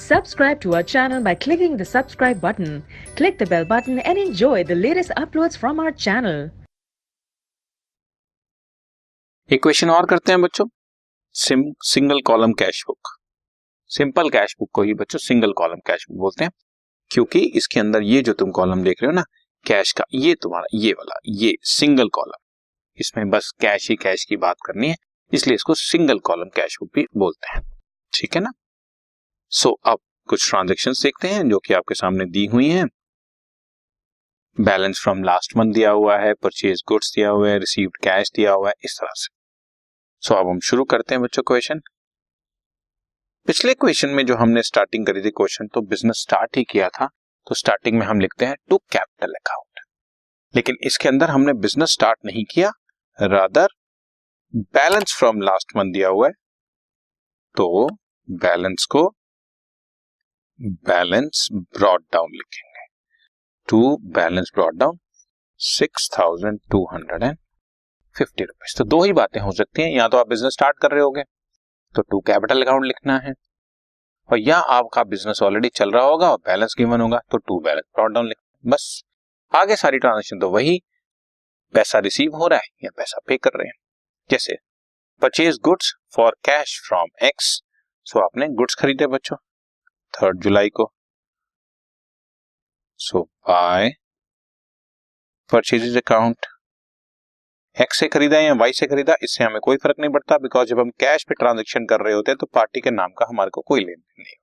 Subscribe to our channel by clicking the subscribe button. Click the bell button and enjoy the latest uploads from our channel. एक question और करते हैं बच्चों, single column cash book. Simple cash book को ही बच्चों single column cash book बोलते हैं, क्योंकि इसके अंदर ये जो तुम कॉलम देख रहे हो ना कैश का, ये तुम्हारा ये वाला ये सिंगल कॉलम, इसमें बस कैश ही कैश की बात करनी है, इसलिए इसको सिंगल कॉलम कैश बुक भी बोलते हैं। ठीक है ना। सो अब कुछ ट्रांजैक्शंस देखते हैं जो कि आपके सामने दी हुई हैं। बैलेंस फ्रॉम लास्ट मंथ दिया हुआ है, परचेज गुड्स दिया हुआ है, रिसीव्ड कैश दिया हुआ है, इस तरह से। सो अब हम शुरू करते हैं बच्चों क्वेश्चन। पिछले क्वेश्चन में जो हमने स्टार्टिंग करी थी क्वेश्चन, तो बिजनेस स्टार्ट ही किया था, तो स्टार्टिंग में हम लिखते हैं टू कैपिटल अकाउंट। लेकिन इसके अंदर हमने बिजनेस स्टार्ट नहीं किया, rather balance from last month दिया हुआ है, तो बैलेंस को बैलेंस ब्रॉट डाउन लिखेंगे। To balance brought down 6,250 rupees. तो दो ही बातें हो सकती हैं, या तो आप बिजनेस स्टार्ट कर रहे होगे तो टू कैपिटल अकाउंट लिखना है, और या आपका बिजनेस ऑलरेडी चल रहा होगा और बैलेंस गिवन होगा तो टू बैलेंस ब्रॉट डाउन लिखना। बस आगे सारी ट्रांजेक्शन तो वही, पैसा रिसीव हो रहा है या पैसा पे कर रहे हैं। जैसे purchase goods for cash from X, so आपने गुड्स खरीदे बच्चों 3 जुलाई को, so by purchases account. X से खरीदा या वाई से खरीदा, इससे हमें कोई फर्क नहीं पड़ता, बिकॉज जब हम कैश पे ट्रांजैक्शन कर रहे होते हैं तो पार्टी के नाम का हमारे को कोई लेन देन नहीं।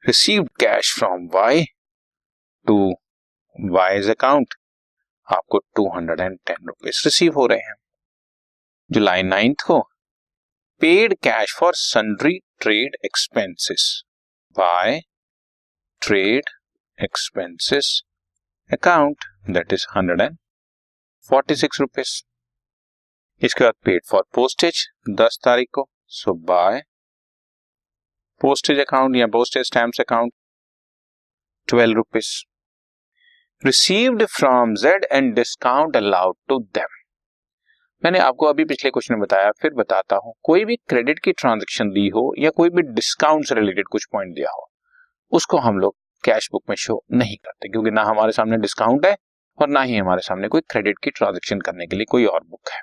Received cash from Y to Y's account, आपको 210 रुपीज रिसीव हो रहे हैं। जुलाई 9 को paid cash for sundry trade expenses by trade expenses account, that is 146 rupees. इसके बाद पेड फॉर पोस्टेज 10 तारीख को, सो बाय पोस्टेज अकाउंट या postage stamps account 12 rupees. Received from Z and discount allowed to them. मैंने आपको अभी पिछले question में बताया, फिर बताता हूं, कोई भी क्रेडिट की ट्रांजैक्शन दी हो या कोई भी डिस्काउंट से रिलेटेड कुछ पॉइंट दिया हो, उसको हम लोग कैश बुक में शो नहीं करते, क्योंकि ना हमारे सामने डिस्काउंट है और ना ही हमारे सामने कोई क्रेडिट की ट्रांजैक्शन करने के लिए कोई और बुक है।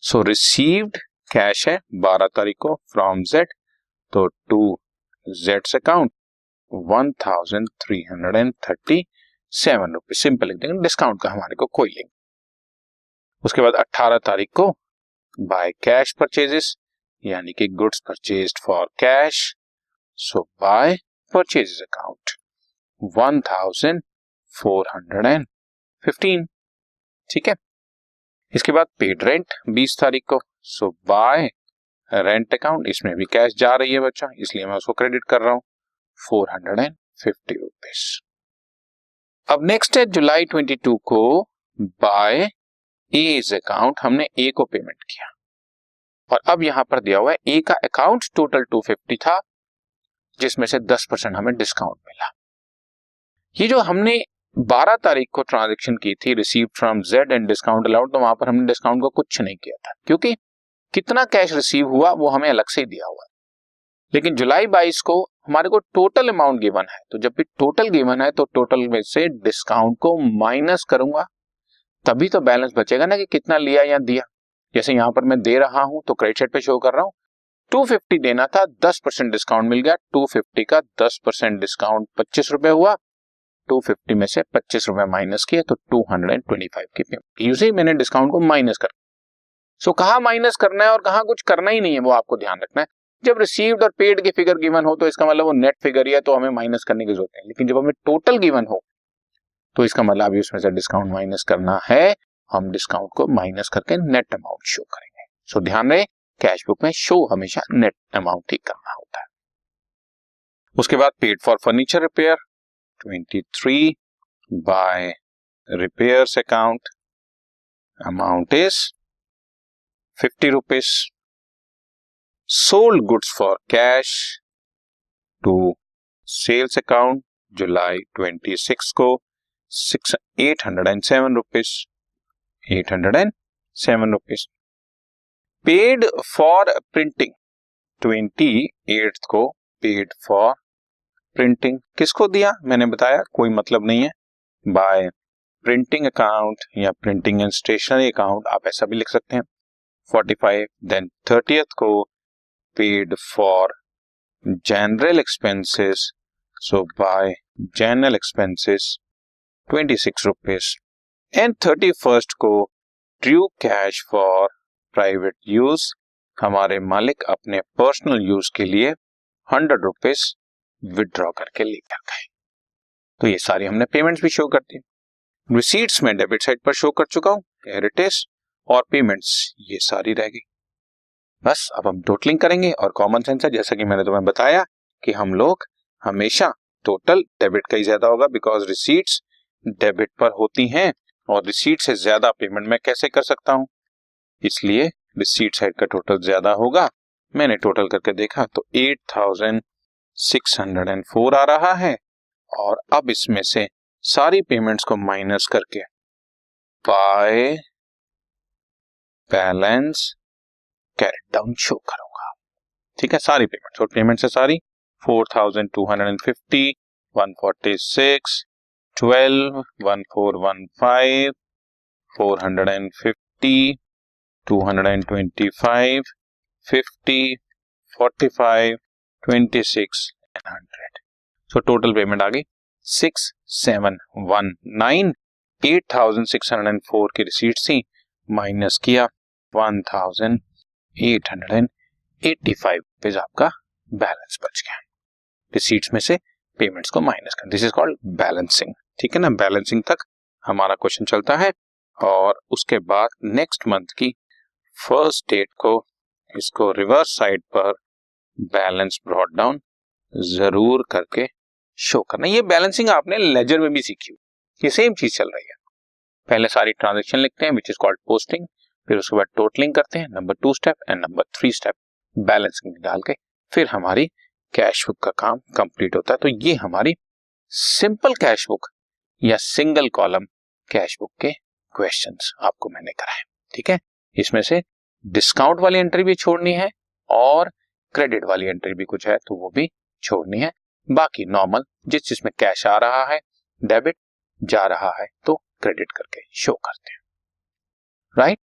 सो रिसीव्ड कैश है 12 तारीख को फ्रॉम जेड, तो टू जेड्स अकाउंट 1,337 रुपीज। सिंपल लिख देंगे, डिस्काउंट का हमारे को कोई लिंक। उसके बाद 18 तारीख को बाय कैश परचेजेस, यानी कि goods purchased for cash, so by purchases account 1,415। ठीक है। इसके बाद पेड रेंट 20 तारीख को, सो बाय रेंट अकाउंट, इसमें भी कैश जा रही है बच्चा, इसलिए मैं उसको क्रेडिट कर रहा हूं 450 रुपीज। अब नेक्स्ट है जुलाई 22 को बाय एज अकाउंट, हमने ए को पेमेंट किया, और अब यहां पर दिया हुआ है ए का अकाउंट टोटल 250 था, जिसमें से 10% हमें डिस्काउंट मिला। ये जो हमने 12 तारीख को ट्रांजैक्शन की थी receive from Z and discount allowed, तो वहां पर हमने डिस्काउंट को कुछ नहीं किया था, क्योंकि कितना कैश रिसीव हुआ वो हमें अलग से ही दिया हुआ है। लेकिन जुलाई 22 को हमारे को टोटल अमाउंट गिवन है, तो जब भी टोटल गिवन है तो टोटल में से डिस्काउंट को माइनस करूंगा, तभी तो बैलेंस बचेगा ना कि कितना लिया या दिया। जैसे यहां पर मैं दे रहा हूं तो क्रेडिट साइड पे शो कर रहा हूं, 250 देना था, 10% डिस्काउंट मिल गया, 250 का 10% डिस्काउंट 25 रुपए हुआ, 250 में से 25 रुपए माइनस किए तो 225 की पेमेंट। यूजुअली मैंने डिस्काउंट को माइनस कर, सो कहां माइनस करना है और कहां कुछ करना ही नहीं है, वो आपको ध्यान रखना है। जब रिसीव्ड और पेड की फिगर गिवन हो तो इसका मतलब वो नेट फिगर ही है, तो हमें माइनस करने की जरूरत है। लेकिन जब हमें टोटल गिवन हो तो इसका मतलब अभी उसमें से डिस्काउंट माइनस करना है, हम डिस्काउंट को माइनस करके नेट अमाउंट शो करेंगे। सो ध्यान रहे, कैश बुक में शो हमेशा नेट अमाउंट ही करना होता है। उसके बाद paid for furniture repair 23 by repairs account, amount is 50 rupees. Sold goods for cash to sales account जुलाई 26 को 807 rupees, 807 rupees. Paid for printing 28 को पेड फॉर प्रिंटिंग किसको दिया, मैंने बताया कोई मतलब नहीं है, बाय प्रिंटिंग अकाउंट या प्रिंटिंग एंड स्टेशनरी अकाउंट, आप ऐसा भी लिख सकते हैं 45। देन 30th को paid for general expenses, so bye general expenses 26 rupees. And 31st को due cash for private use, हमारे मालिक अपने पर्सनल यूज के लिए 100 रुपीज विड्रॉ करके लेकर गए। तो ये सारी हमने पेमेंट्स भी शो कर दी। रिसीट्स में डेबिट साइड पर शो कर चुका हूं, हियर इट इज, और पेमेंट्स ये सारी रह गई। बस अब हम टोटलिंग करेंगे और कॉमन सेंस है, जैसा कि मैंने तुम्हें बताया कि हम लोग हमेशा टोटल डेबिट का ही ज्यादा होगा, बिकॉज रिसीट्स डेबिट पर होती हैं और रिसीट से ज्यादा पेमेंट मैं कैसे कर सकता हूं, इसलिए रिसीट साइड का टोटल ज्यादा होगा। मैंने टोटल करके देखा तो 8604 आ रहा है, और अब इसमें से सारी पेमेंट्स को माइनस करके by balance carried down show करूंगा। ठीक है, सारी पेमेंट्स, और पेमेंट से सारी 4250, 146, 12, 1415, 450, 225, 50, 45, 26 and 100। सो टोटल पेमेंट आ गई 6719। 8604 की रिसीट थी, माइनस किया 1885 रुपीज आपका बैलेंस बच गया। रिसीट्स में से पेमेंट्स को माइनस कर, दिस इज कॉल्ड बैलेंसिंग। ठीक है ना, बैलेंसिंग तक हमारा क्वेश्चन चलता है, और उसके बाद नेक्स्ट मंथ की फर्स्ट डेट को इसको रिवर्स साइड पर बैलेंस ब्रॉट डाउन जरूर करके शो करना। ये बैलेंसिंग आपने लेजर में भी सीखी, ये सेम चीज चल रही है। पहले सारी ट्रांजैक्शन लिखते हैं विच इज कॉल्ड पोस्टिंग, फिर उसके बाद टोटलिंग करते हैं, number 2 step, and number 3 step balancing डाल के फिर हमारी कैश बुक का काम कंप्लीट होता है। तो ये हमारी सिंपल कैश बुक या सिंगल कॉलम कैश बुक के क्वेश्चंस आपको मैंने कराए। ठीक है, इसमें से डिस्काउंट वाली एंट्री भी छोड़नी है और क्रेडिट वाली एंट्री भी कुछ है तो वो भी छोड़नी है। बाकी नॉर्मल जिस जिसमें कैश आ रहा है, डेबिट जा रहा है, तो क्रेडिट करके शो करते हैं, राइट।